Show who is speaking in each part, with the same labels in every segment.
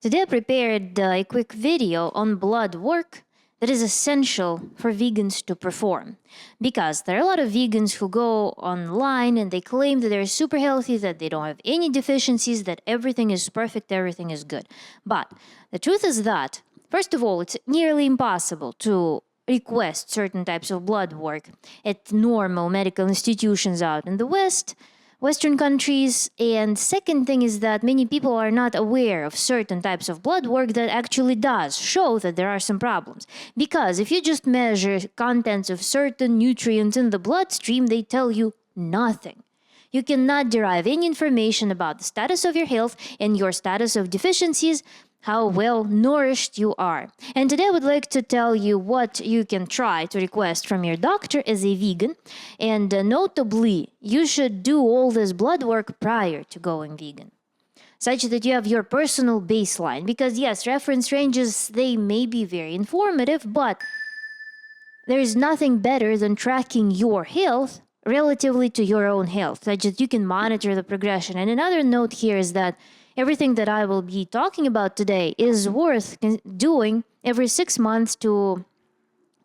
Speaker 1: Today I prepared a quick video on blood work that is essential for vegans to perform. Because there are a lot of vegans who go online and they claim that they're super healthy, that they don't have any deficiencies, that everything is perfect, everything is good. But the truth is that, first of all, it's nearly impossible to request certain types of blood work at normal medical institutions out in the Western countries. And second thing is that many people are not aware of certain types of blood work that actually does show that there are some problems. Because if you just measure contents of certain nutrients in the bloodstream, they tell you nothing. You cannot derive any information about the status of your health and your status of deficiencies, how well nourished you are. And today I would like to tell you what you can try to request from your doctor as a vegan. And notably, you should do all this blood work prior to going vegan, such that you have your personal baseline. Because yes, reference ranges, they may be very informative, but there is nothing better than tracking your health relatively to your own health, such that you can monitor the progression. And another note here is that everything that I will be talking about today is worth doing every 6 months to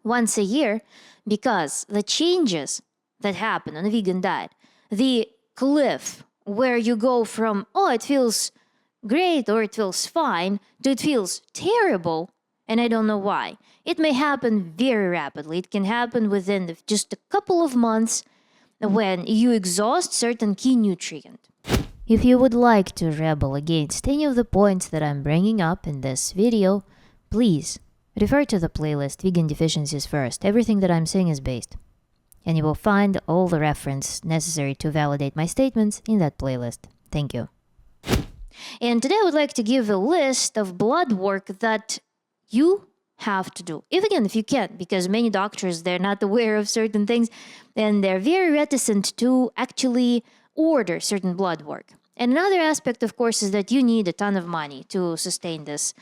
Speaker 1: once a year, because the changes that happen on a vegan diet, the cliff where you go from, oh, it feels great or it feels fine, to it feels terrible, and I don't know why. It may happen very rapidly. It can happen within just a couple of months when you exhaust certain key nutrient. If you would like to rebel against any of the points that I'm bringing up in this video, please refer to the playlist Vegan Deficiencies First. Everything that I'm saying is based. And you will find all the reference necessary to validate my statements in that playlist. Thank you. And today I would like to give a list of blood work that you have to do. If you can, because many doctors, they're not aware of certain things and they're very reticent to actually order certain blood work. And another aspect, of course, is that you need a ton of money to sustain this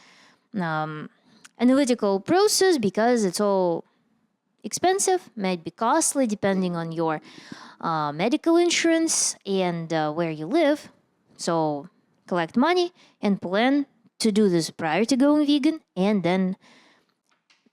Speaker 1: analytical process, because it's all expensive, might be costly depending on your medical insurance and where you live. So collect money and plan to do this prior to going vegan, and then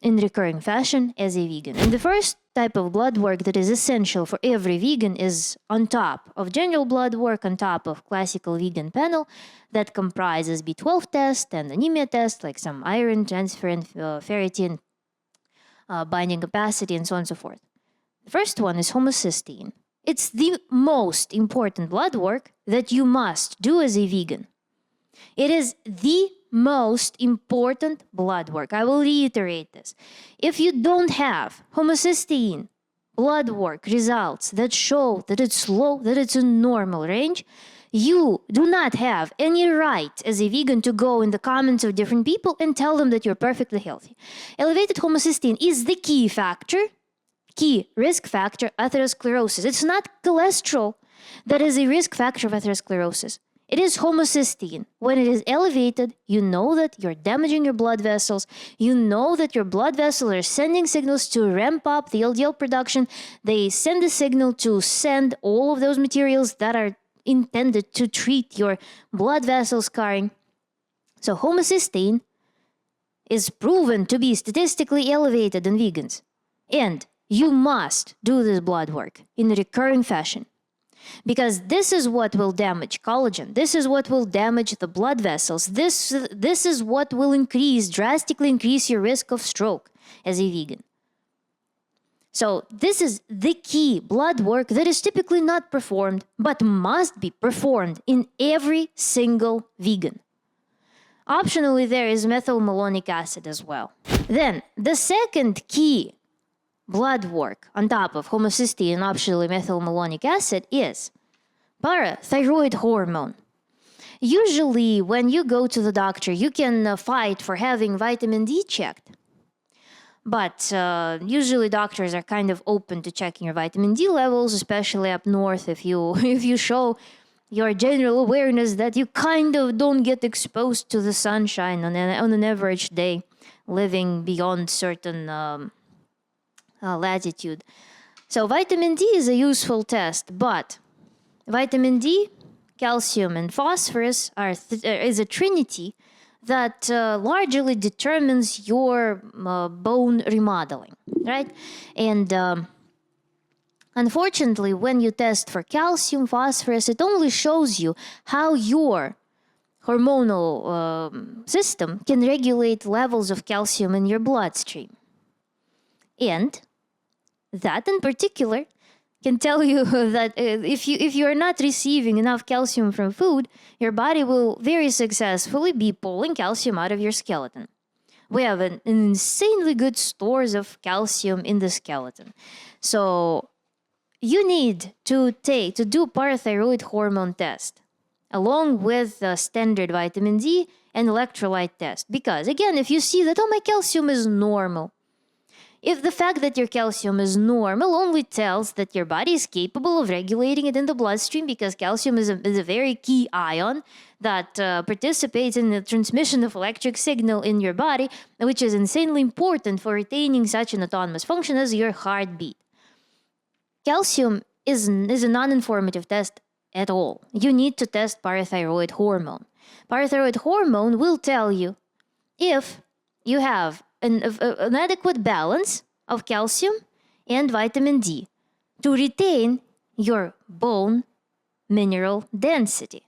Speaker 1: in recurring fashion as a vegan. And the first type of blood work that is essential for every vegan is on top of general blood work, on top of classical vegan panel that comprises B12 test and anemia test, like some iron transfer and ferritin binding capacity and so on and so forth. The first one is homocysteine. It's the most important blood work that you must do as a vegan. It is the most important blood work. I will reiterate this. If you don't have homocysteine blood work results that show that it's low, that it's in normal range, you do not have any right as a vegan to go in the comments of different people and tell them that you're perfectly healthy. Elevated homocysteine is the key risk factor atherosclerosis. It's not cholesterol that is a risk factor of atherosclerosis. It is homocysteine. When it is elevated, you know that you're damaging your blood vessels. You know that your blood vessels are sending signals to ramp up the LDL production. They send a signal to send all of those materials that are intended to treat your blood vessel scarring. So homocysteine is proven to be statistically elevated in vegans. And you must do this blood work in a recurring fashion. Because this is what will damage collagen. This is what will damage the blood vessels. This is what will drastically increase your risk of stroke as a vegan. So this is the key blood work that is typically not performed, but must be performed in every single vegan. Optionally, there is methylmalonic acid as well. Then, the second key blood work on top of homocysteine and optionally methylmalonic acid is parathyroid hormone. Usually when you go to the doctor, you can fight for having vitamin D checked. But usually doctors are kind of open to checking your vitamin D levels, especially up north if you show your general awareness that you kind of don't get exposed to the sunshine on an average day, living beyond certain latitude. So vitamin D is a useful test, but vitamin D, calcium, and phosphorus is a trinity that largely determines your bone remodeling, right? And unfortunately, when you test for calcium, phosphorus, it only shows you how your hormonal system can regulate levels of calcium in your bloodstream. And that in particular can tell you that if you are not receiving enough calcium from food, your body will very successfully be pulling calcium out of your skeleton. We have an insanely good stores of calcium in the skeleton. So you need to do parathyroid hormone test along with the standard vitamin D and electrolyte test. Because again, if you see that, oh, my calcium is normal, if the fact that your calcium is normal only tells that your body is capable of regulating it in the bloodstream, because calcium is a very key ion that participates in the transmission of electric signal in your body, which is insanely important for retaining such an autonomous function as your heartbeat. Calcium is a non-informative test at all. You need to test parathyroid hormone. Parathyroid hormone will tell you if you have an adequate balance of calcium and vitamin D to retain your bone mineral density.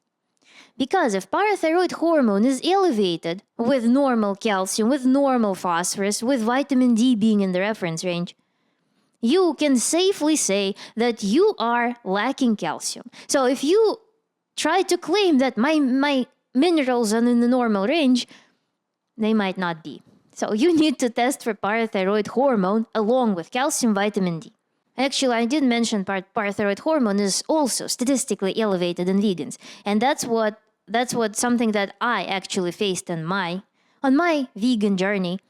Speaker 1: Because if parathyroid hormone is elevated with normal calcium, with normal phosphorus, with vitamin D being in the reference range, you can safely say that you are lacking calcium. So if you try to claim that my minerals are in the normal range, they might not be. So you need to test for parathyroid hormone along with calcium, vitamin D. Actually, I did mention parathyroid hormone is also statistically elevated in vegans, and that's something that I actually faced on my vegan journey,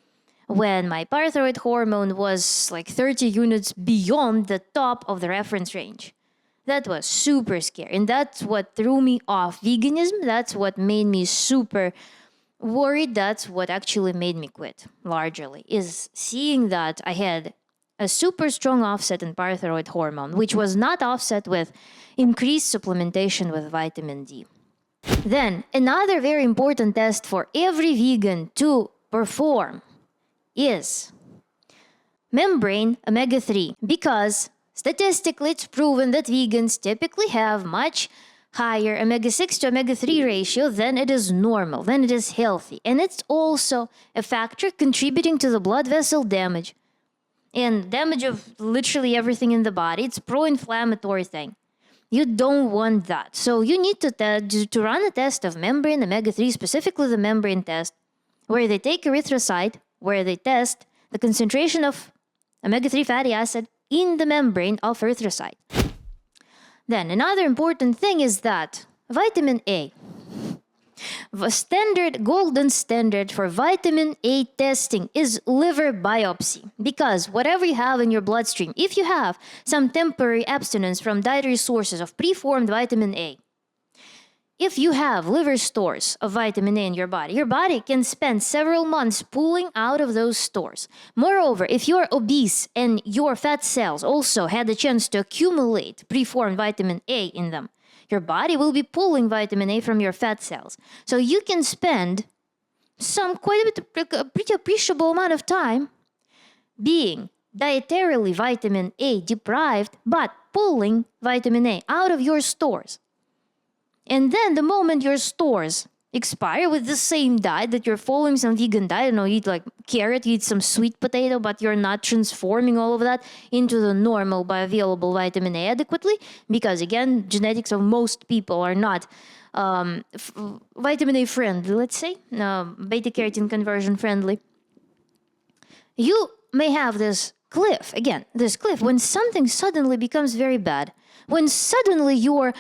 Speaker 1: when my parathyroid hormone was like 30 units beyond the top of the reference range. That was super scary, and that's what threw me off veganism. That's what made me super worried. That's what actually made me quit, largely, is seeing that I had a super strong offset in parathyroid hormone, which was not offset with increased supplementation with vitamin D. Then, another very important test for every vegan to perform is membrane omega-3, because statistically it's proven that vegans typically have much higher omega-6 to omega-3 ratio than it is normal, than it is healthy. And it's also a factor contributing to the blood vessel damage and damage of literally everything in the body. It's pro-inflammatory thing. You don't want that. So you need to run a test of membrane omega-3, specifically the membrane test, where they take erythrocyte, where they test the concentration of omega-3 fatty acid in the membrane of erythrocyte. Then another important thing is that vitamin A. The golden standard for vitamin A testing is liver biopsy, because whatever you have in your bloodstream, if you have some temporary abstinence from dietary sources of preformed vitamin A, if you have liver stores of vitamin A in your body can spend several months pulling out of those stores. Moreover, if you're obese and your fat cells also had the chance to accumulate preformed vitamin A in them, your body will be pulling vitamin A from your fat cells. So you can spend a pretty appreciable amount of time being dietarily vitamin A deprived, but pulling vitamin A out of your stores. And then the moment your stores expire with the same diet that you're following, some vegan diet, you eat like carrot, you eat some sweet potato, but you're not transforming all of that into the normal bioavailable vitamin A adequately, because again, genetics of most people are not vitamin A friendly, let's say, beta carotene conversion friendly. You may have this cliff when something suddenly becomes very bad, when suddenly your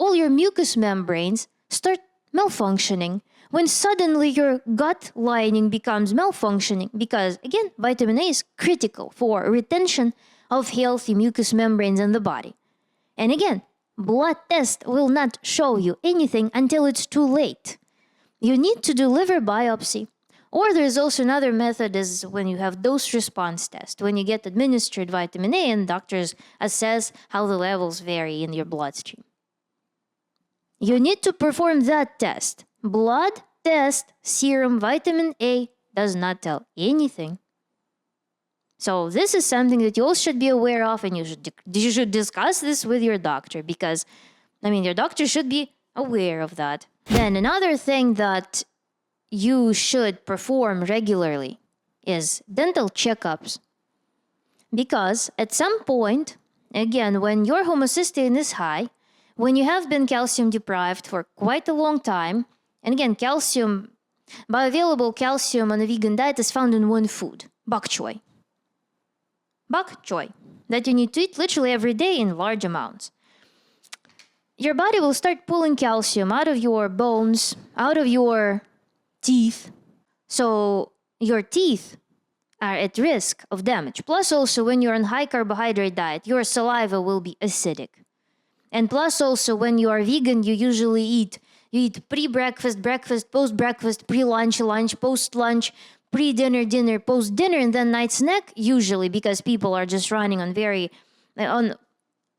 Speaker 1: all your mucous membranes start malfunctioning, when suddenly your gut lining becomes malfunctioning, because again, vitamin A is critical for retention of healthy mucous membranes in the body. And again, blood test will not show you anything until it's too late. You need to do liver biopsy. Or there's also another method, is when you have dose response test, when you get administered vitamin A and doctors assess how the levels vary in your bloodstream. You need to perform that test, blood test serum vitamin A does not tell anything. So this is something that you all should be aware of, and you should discuss this with your doctor, because your doctor should be aware of that. Then another thing that you should perform regularly is dental checkups. Because at some point, again, when your homocysteine is high, when you have been calcium deprived for quite a long time, and again, bioavailable calcium on a vegan diet is found in one food, bok choy. Bok choy, that you need to eat literally every day in large amounts. Your body will start pulling calcium out of your bones, out of your teeth. So your teeth are at risk of damage. Plus also, when you're on high carbohydrate diet, your saliva will be acidic. And plus also, when you are vegan, you usually eat pre-breakfast, breakfast, post-breakfast, pre-lunch, lunch, post-lunch, pre-dinner, dinner, post-dinner, and then night snack, usually, because people are just running on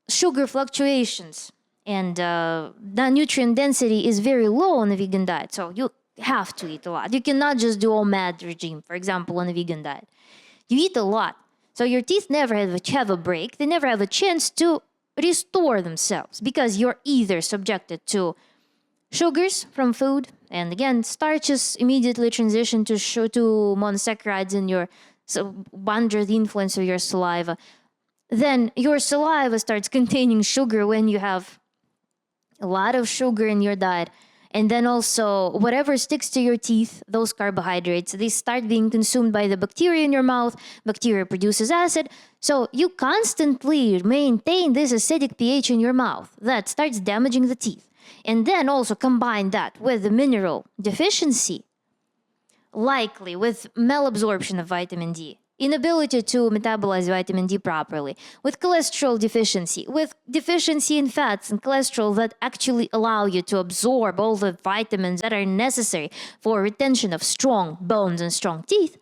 Speaker 1: sugar fluctuations. And the nutrient density is very low on a vegan diet. So you have to eat a lot. You cannot just do OMAD regime, for example, on a vegan diet. You eat a lot. So your teeth never have a break. They never have a chance to restore themselves, because you're either subjected to sugars from food, and again, starches immediately transition to monosaccharides under the influence of your saliva. Then your saliva starts containing sugar when you have a lot of sugar in your diet. And then also, whatever sticks to your teeth, those carbohydrates, they start being consumed by the bacteria in your mouth. Bacteria produces acid. So you constantly maintain this acidic pH in your mouth that starts damaging the teeth. And then also combine that with the mineral deficiency, likely with malabsorption of vitamin D, inability to metabolize vitamin D properly, with cholesterol deficiency, with deficiency in fats and cholesterol that actually allow you to absorb all the vitamins that are necessary for retention of strong bones and strong teeth,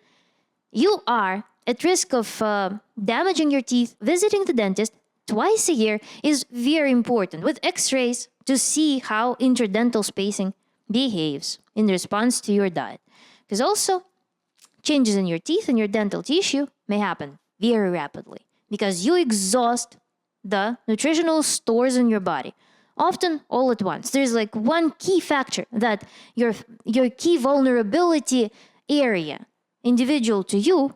Speaker 1: you are at risk of damaging your teeth. Visiting the dentist twice a year is very important, with x-rays to see how interdental spacing behaves in response to your diet. Because also, changes in your teeth and your dental tissue may happen very rapidly because you exhaust the nutritional stores in your body, often all at once. There's like one key factor that your key vulnerability area, individual to you,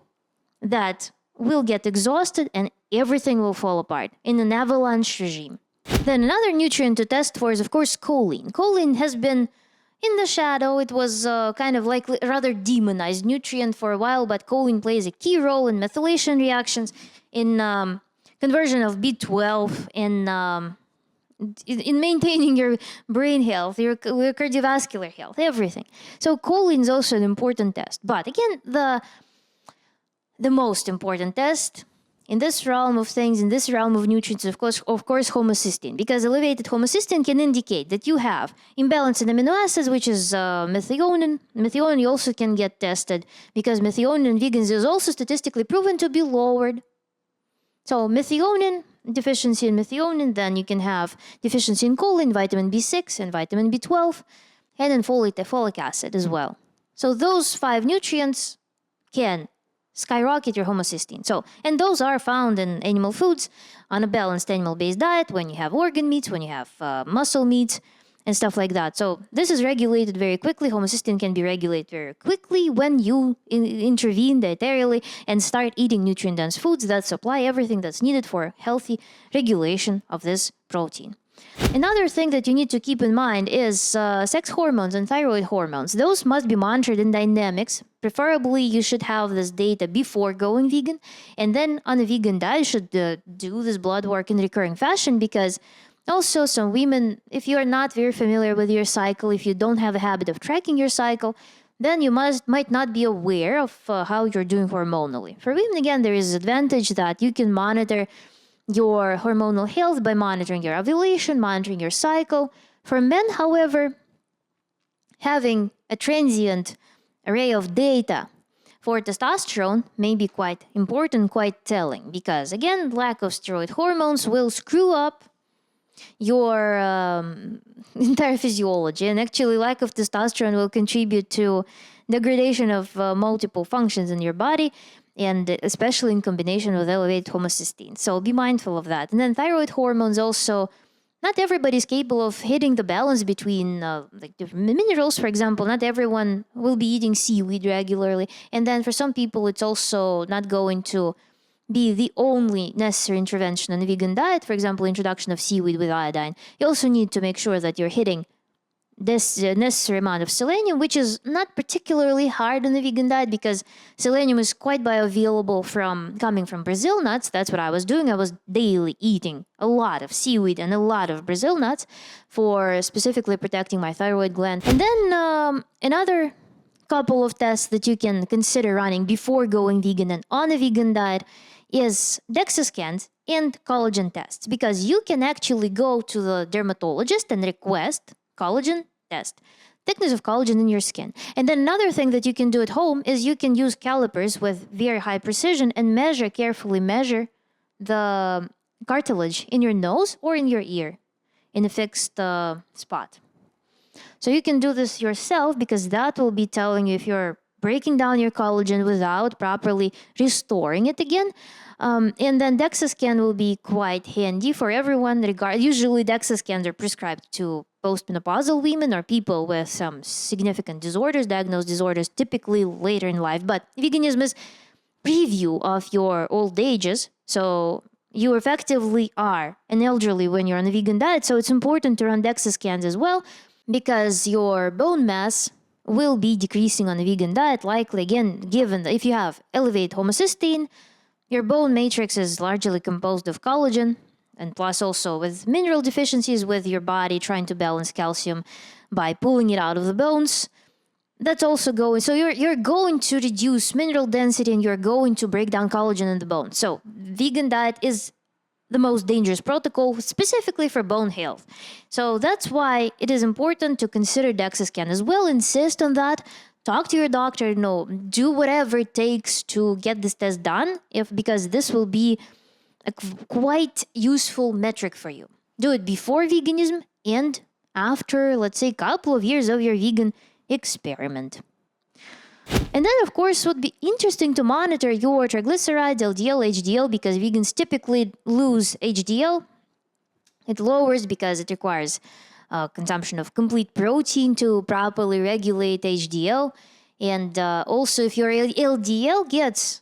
Speaker 1: that will get exhausted and everything will fall apart in an avalanche regime. Then another nutrient to test for is, of course, choline. Choline has been in the shadow. It was kind of like rather demonized nutrient for a while, but choline plays a key role in methylation reactions, in conversion of B12, in maintaining your brain health, your cardiovascular health, everything. So choline is also an important test. But again, the most important test in this realm of things, in this realm of nutrients, of course, homocysteine, because elevated homocysteine can indicate that you have imbalance in amino acids, which is methionine. Methionine you also can get tested, because methionine in vegans is also statistically proven to be lowered. So methionine, deficiency in methionine, then you can have deficiency in choline, vitamin B6, and vitamin B12, and in folic acid as well. So those 5 nutrients can skyrocket your homocysteine. And those are found in animal foods on a balanced animal-based diet, when you have organ meats, when you have muscle meats, and stuff like that. So this is regulated very quickly. Homocysteine can be regulated very quickly when you intervene dietarily and start eating nutrient-dense foods that supply everything that's needed for healthy regulation of this protein. Another thing that you need to keep in mind is sex hormones and thyroid hormones. Those must be monitored in dynamics. Preferably, you should have this data before going vegan. And then on a vegan diet, you should do this blood work in recurring fashion, because also some women, if you are not very familiar with your cycle, if you don't have a habit of tracking your cycle, then you might not be aware of how you're doing hormonally. For women, again, there is an advantage that you can monitor your hormonal health by monitoring your ovulation, monitoring your cycle. For men, however, having a transient array of data for testosterone may be quite important, quite telling, because again, lack of steroid hormones will screw up your entire physiology. And actually, lack of testosterone will contribute to degradation of multiple functions in your body, and especially in combination with elevated homocysteine. So be mindful of that. And then thyroid hormones also, not everybody's capable of hitting the balance between like different minerals. For example, not everyone will be eating seaweed regularly. And then for some people, it's also not going to be the only necessary intervention in a vegan diet. For example, introduction of seaweed with iodine. You also need to make sure that you're hitting this necessary amount of selenium, which is not particularly hard on the vegan diet because selenium is quite bioavailable from coming from Brazil nuts. That's what I was doing. I was daily eating a lot of seaweed and a lot of Brazil nuts for specifically protecting my thyroid gland. And then another couple of tests that you can consider running before going vegan and on a vegan diet is DEXA scans and collagen tests, because you can actually go to the dermatologist and request collagen test, thickness of collagen in your skin. And then another thing that you can do at home is you can use calipers with very high precision and carefully measure the cartilage in your nose or in your ear in a fixed spot. So you can do this yourself, because that will be telling you if you're breaking down your collagen without properly restoring it again. And then DEXA scan will be quite handy for everyone. Usually DEXA scans are prescribed to postmenopausal women or people with some significant disorders, diagnosed disorders, typically later in life. But veganism is preview of your old ages. So you effectively are an elderly when you're on a vegan diet. So it's important to run DEXA scans as well, because your bone mass will be decreasing on a vegan diet, likely, again, given that if you have elevated homocysteine, your bone matrix is largely composed of collagen, and plus also with mineral deficiencies with your body trying to balance calcium by pulling it out of the bones. That's also going, so you're going to reduce mineral density and you're going to break down collagen in the bone. So vegan diet is the most dangerous protocol specifically for bone health. So that's why it is important to consider DEXA scan as well. Insist on that. Talk to your doctor. Do whatever it takes to get this test done, because this will be a quite useful metric for you. Do it before veganism and after, let's say, a couple of years of your vegan experiment. And then, of course, would be interesting to monitor your triglycerides, LDL, HDL, because vegans typically lose HDL. It lowers because it requires consumption of complete protein to properly regulate HDL. And also, if your LDL gets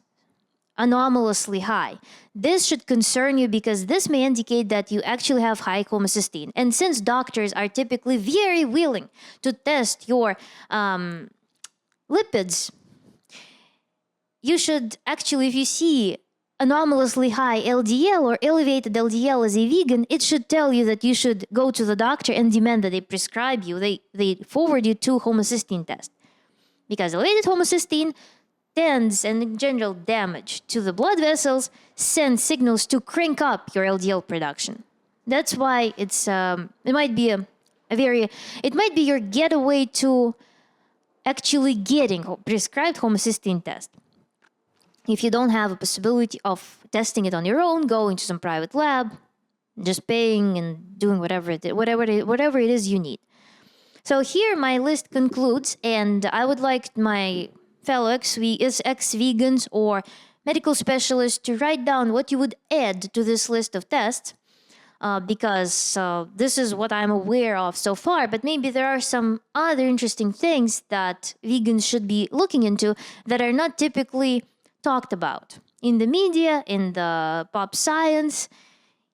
Speaker 1: anomalously high, this should concern you, because this may indicate that you actually have high homocysteine. And since doctors are typically very willing to test your lipids, you should actually, if you see anomalously high LDL or elevated LDL as a vegan, it should tell you that you should go to the doctor and demand that they prescribe you, they forward you to homocysteine test. Because elevated homocysteine tends, and in general damage to the blood vessels, sends signals to crank up your LDL production. That's why it might be it might be your getaway to actually getting prescribed homocysteine test. If you don't have a possibility of testing it on your own, going to some private lab, just paying and doing whatever it is you need. So here my list concludes, and I would like my fellow ex-vegans or medical specialists to write down what you would add to this list of tests, because this is what I'm aware of so far, but maybe there are some other interesting things that vegans should be looking into that are not typically talked about in the media, in the pop science,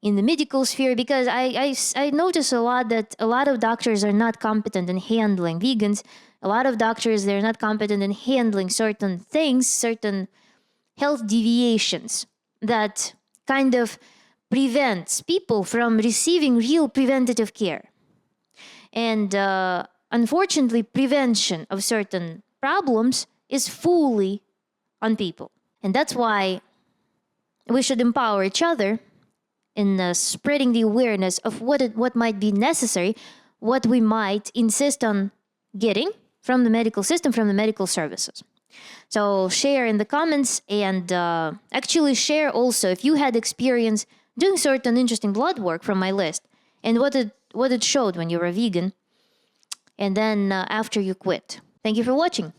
Speaker 1: in the medical sphere, because I notice a lot that a lot of doctors are not competent in handling vegans. A lot of doctors, they're not competent in handling certain things, certain health deviations that kind of prevents people from receiving real preventative care. And unfortunately, prevention of certain problems is fully on people. And that's why we should empower each other in spreading the awareness of what might be necessary, what we might insist on getting from the medical system, from the medical services. So share in the comments, and actually share also if you had experience doing certain interesting blood work from my list, and what it showed when you were a vegan, and then after you quit. Thank you for watching.